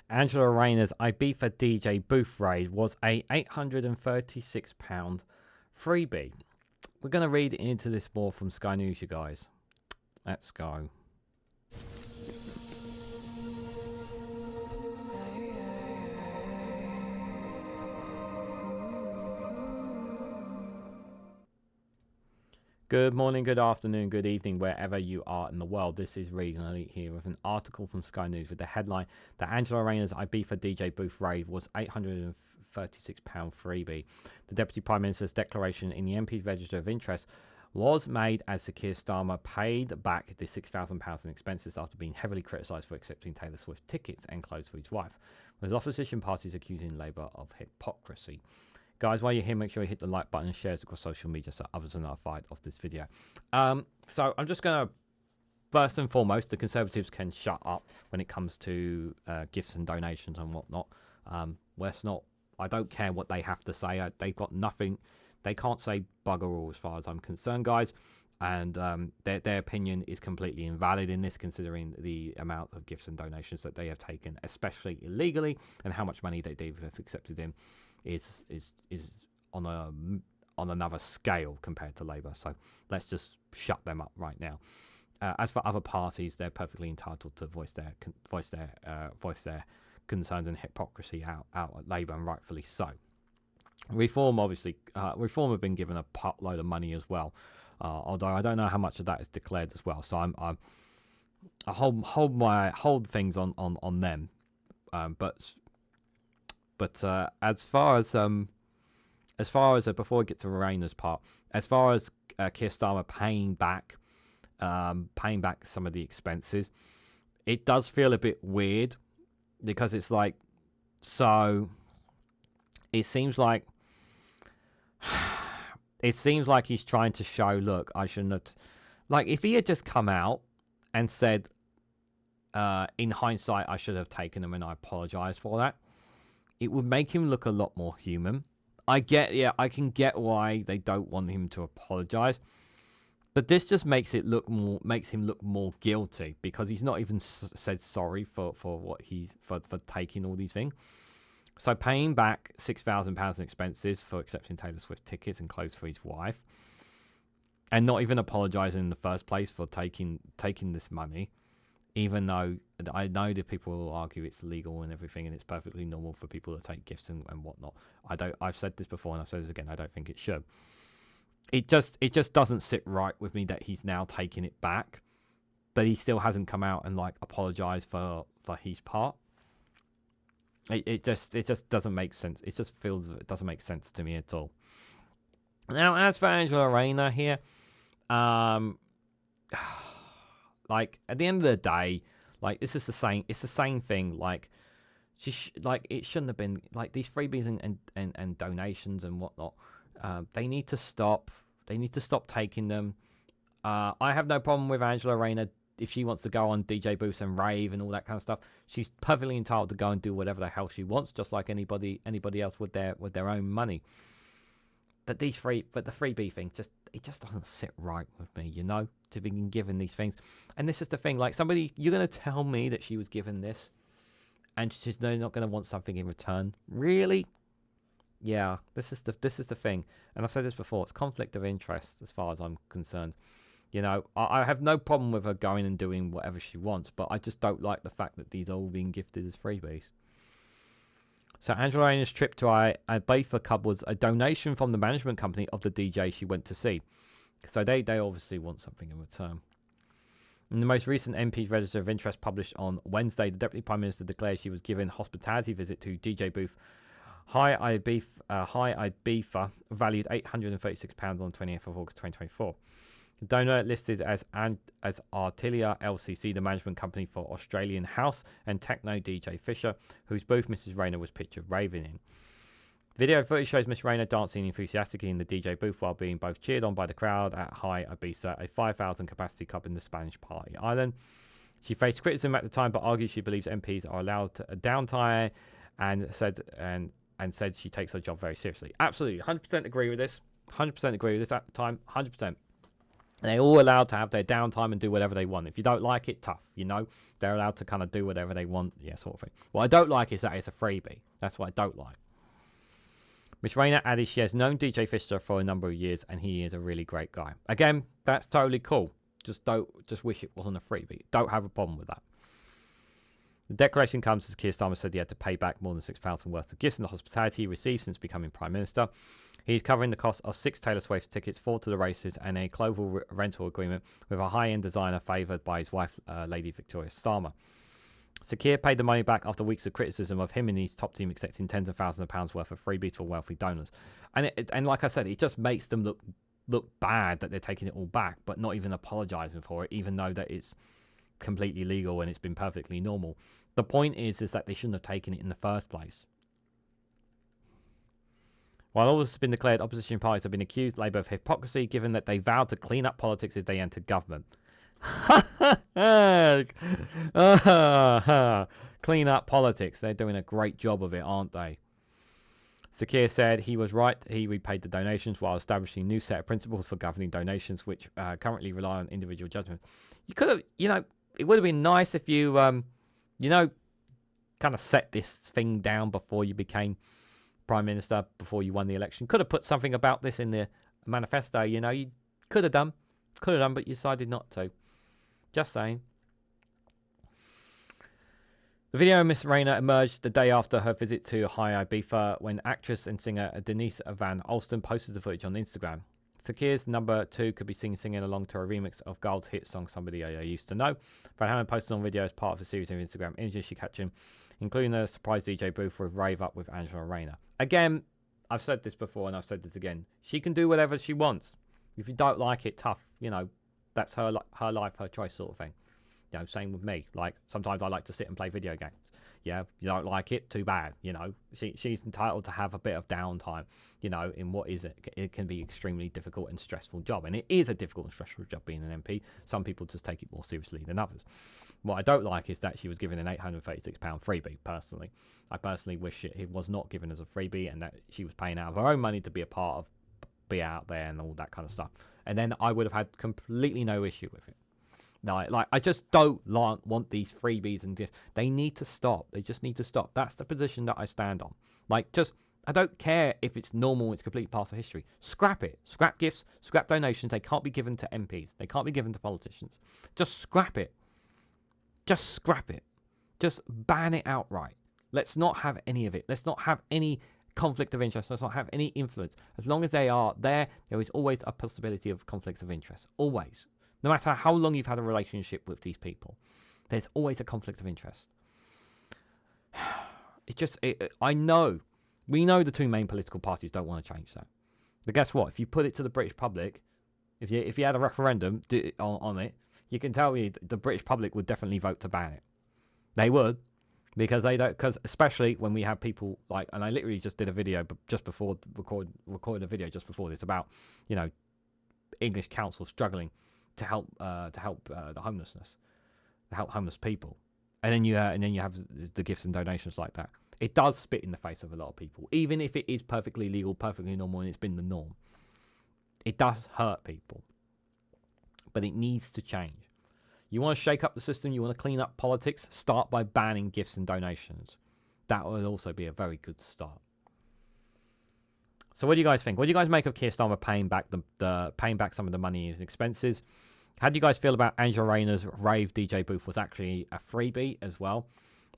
Angela Rayner's Ibiza DJ booth raid was a £836 freebie. We're going to read into this more from Sky News, you guys. Let's go. Good morning, good afternoon, good evening, wherever you are in the world. This is Reganelite here with an article from Sky News with the headline that Angela Rayner's Ibiza DJ booth raid was £836 freebie. The Deputy Prime Minister's declaration in the MP's Register of Interest was made as Sir Keir Starmer paid back the £6,000 in expenses after being heavily criticised for accepting Taylor Swift tickets and clothes for his wife, with opposition parties accusing Labour of hypocrisy. Guys, while you're here, make sure you hit the like button and share it across social media so others are notified of this video. So I'm just going to, first and foremost, the Conservatives can shut up when it comes to gifts and donations and whatnot. I don't care what they have to say. They've got nothing. They can't say bugger all as far as I'm concerned, guys. And their opinion is completely invalid in this, considering the amount of gifts and donations that they have taken, especially illegally, and how much money they've accepted in. Is on another scale compared to Labour. So let's just shut them up right now. As for other parties, they're perfectly entitled to voice their concerns and hypocrisy out at Labour, and rightfully so. Reform, obviously, Reform have been given a load of money as well, although I don't know how much of that is declared as well. So I hold things on them, But as far as before I get to Rayner's part, as far as Keir Starmer paying back some of the expenses, it does feel a bit weird, because it's like, so it seems like he's trying to show, look, I shouldn't have, like, if he had just come out and said, in hindsight, I should have taken them and I apologise for that, it would make him look a lot more human. I can get why they don't want him to apologize, but this just makes him look more guilty, because he's not even said sorry for what for taking all these things. So paying back £6,000 in expenses for accepting Taylor Swift tickets and clothes for his wife, and not even apologizing in the first place for taking this money. Even though I know that people will argue it's legal and everything, and it's perfectly normal for people to take gifts and whatnot. I've said this before and I've said this again. I don't think it should. It just doesn't sit right with me that he's now taking it back, but he still hasn't come out and like apologized for his part. It just doesn't make sense. It just feels, it doesn't make sense to me at all. Now, as for Angela Rayner here, like, at the end of the day, like, this is the same. It's the same thing. Like, it shouldn't have been like these freebies and donations and whatnot. They need to stop. They need to stop taking them. I have no problem with Angela Rayner if she wants to go on DJ booths and rave and all that kind of stuff. She's perfectly entitled to go and do whatever the hell she wants, just like anybody else with their own money. But the freebie thing just doesn't sit right with me, you know, to be given these things. And this is the thing, like, you're going to tell me that she was given this and she's not going to want something in return? Really? Yeah, this is the thing. And I've said this before, it's conflict of interest as far as I'm concerned. You know, I have no problem with her going and doing whatever she wants, but I just don't like the fact that these are all being gifted as freebies. So Angela Rayner's trip to Ibiza Club was a donation from the management company of the DJ she went to see. So they obviously want something in return. In the most recent MP's Register of Interest published on Wednesday, the Deputy Prime Minister declared she was given a hospitality visit to DJ booth Hi Ibiza, valued £836 on 20th of August 2024. The donor listed as Artilia LCC, the management company for Australian house and techno DJ Fisher, whose booth Mrs. Rayner was pictured raving in. Video footage shows Miss Rayner dancing enthusiastically in the DJ booth while being both cheered on by the crowd at Hi Ibiza, a 5,000 capacity club in the Spanish Party Island. She faced criticism at the time, but argued she believes MPs are allowed a downtime, and said she takes her job very seriously. Absolutely, 100% agree with this. 100% agree with this at the time. 100%. They're all allowed to have their downtime and do whatever they want. If you don't like it, tough, They're allowed to kind of do whatever they want, sort of thing. What I don't like is that it's a freebie. That's what I don't like. Miss Rayner added she has known DJ Fisher for a number of years and he is a really great guy. Again, that's totally cool. Just wish it wasn't a freebie. Don't have a problem with that. The declaration comes as Keir Starmer said he had to pay back more than £6,000 worth of gifts and the hospitality he received since becoming Prime Minister. He's covering the cost of 6 Taylor Swift tickets, 4 to the races, and a global rental agreement with a high-end designer favoured by his wife, Lady Victoria Starmer. Sir Keir paid the money back after weeks of criticism of him and his top team accepting tens of thousands of pounds worth of freebies for wealthy donors. And like I said, it just makes them look bad that they're taking it all back, but not even apologising for it, even though that it's completely legal and it's been perfectly normal. The point is that they shouldn't have taken it in the first place. While all this has been declared, opposition parties have been accused Labour of hypocrisy, given that they vowed to clean up politics if they entered government. Clean up politics. They're doing a great job of it, aren't they? Sir Keir said he was right. He repaid the donations while establishing a new set of principles for governing donations, which currently rely on individual judgment. You could have, it would have been nice if you, kind of set this thing down before you became Prime Minister, before you won the election. Could have put something about this in the manifesto, you could have done, but you decided not to. Just saying. The video of Miss Rayner emerged the day after her visit to High Ibiza when actress and singer Denise Van Alsten posted the footage on Instagram. Sir Keir's number 2 could be seen singing along to a remix of Gull's hit song Somebody I Used to Know. Van Halen posted on video as part of a series of Instagram images she captured, including a surprise DJ booth with Rave Up with Angela Rayner. Again, I've said this before and I've said this again. She can do whatever she wants. If you don't like it, tough. That's her life, her choice sort of thing. Same with me. Like, sometimes I like to sit and play video games. Yeah, you don't like it, too bad. She's entitled to have a bit of downtime, in what is it can be extremely difficult and stressful job. And it is a difficult and stressful job being an MP. Some people just take it more seriously than others. What I don't like is that she was given an £836 freebie, personally. I personally wish it was not given as a freebie and that she was paying out of her own money to be be out there and all that kind of stuff. And then I would have had completely no issue with it. I just don't want these freebies and gifts. They need to stop. They just need to stop. That's the position that I stand on. I don't care if it's normal, it's complete part of history. Scrap it. Scrap gifts, scrap donations. They can't be given to MPs. They can't be given to politicians. Just scrap it. Just scrap it. Just ban it outright. Let's not have any of it. Let's not have any conflict of interest. Let's not have any influence. As long as they are there is always a possibility of conflicts of interest. Always. No matter how long you've had a relationship with these people, there's always a conflict of interest. I know. We know the two main political parties don't want to change that. But guess what? If you put it to the British public, if you had a referendum on it, you can tell me the British public would definitely vote to ban it. They would. Because especially when we have people and I literally just did a video just before recorded a video just before this about, English councils struggling to help the homelessness, to help homeless people, and then you have the gifts and donations like that. It does spit in the face of a lot of people, even if it is perfectly legal, perfectly normal, and it's been the norm. It does hurt people, but it needs to change. You want to shake up the system, you want to clean up politics, start by banning gifts and donations. That would also be a very good start. So what do you guys think? What do you guys make of Keir Starmer paying back some of the money and expenses? How do you guys feel about Angela Rayner's rave DJ booth was actually a freebie as well?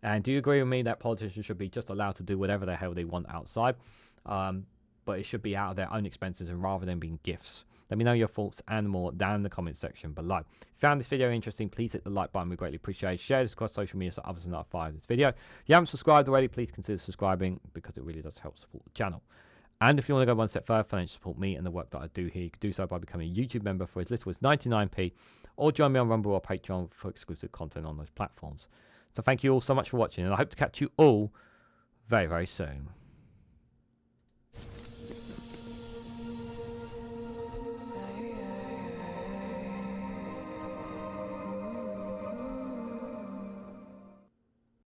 And do you agree with me that politicians should be just allowed to do whatever the hell they want outside? But it should be out of their own expenses and rather than being gifts. Let me know your thoughts and more down in the comments section below. If you found this video interesting, please hit the like button. We greatly appreciate it. Share this across social media so others are notified of this video. If you haven't subscribed already, please consider subscribing because it really does help support the channel. And if you want to go one step further, financially support me and the work that I do here, you can do so by becoming a YouTube member for as little as 99p or join me on Rumble or Patreon for exclusive content on those platforms. So thank you all so much for watching and I hope to catch you all very, very soon.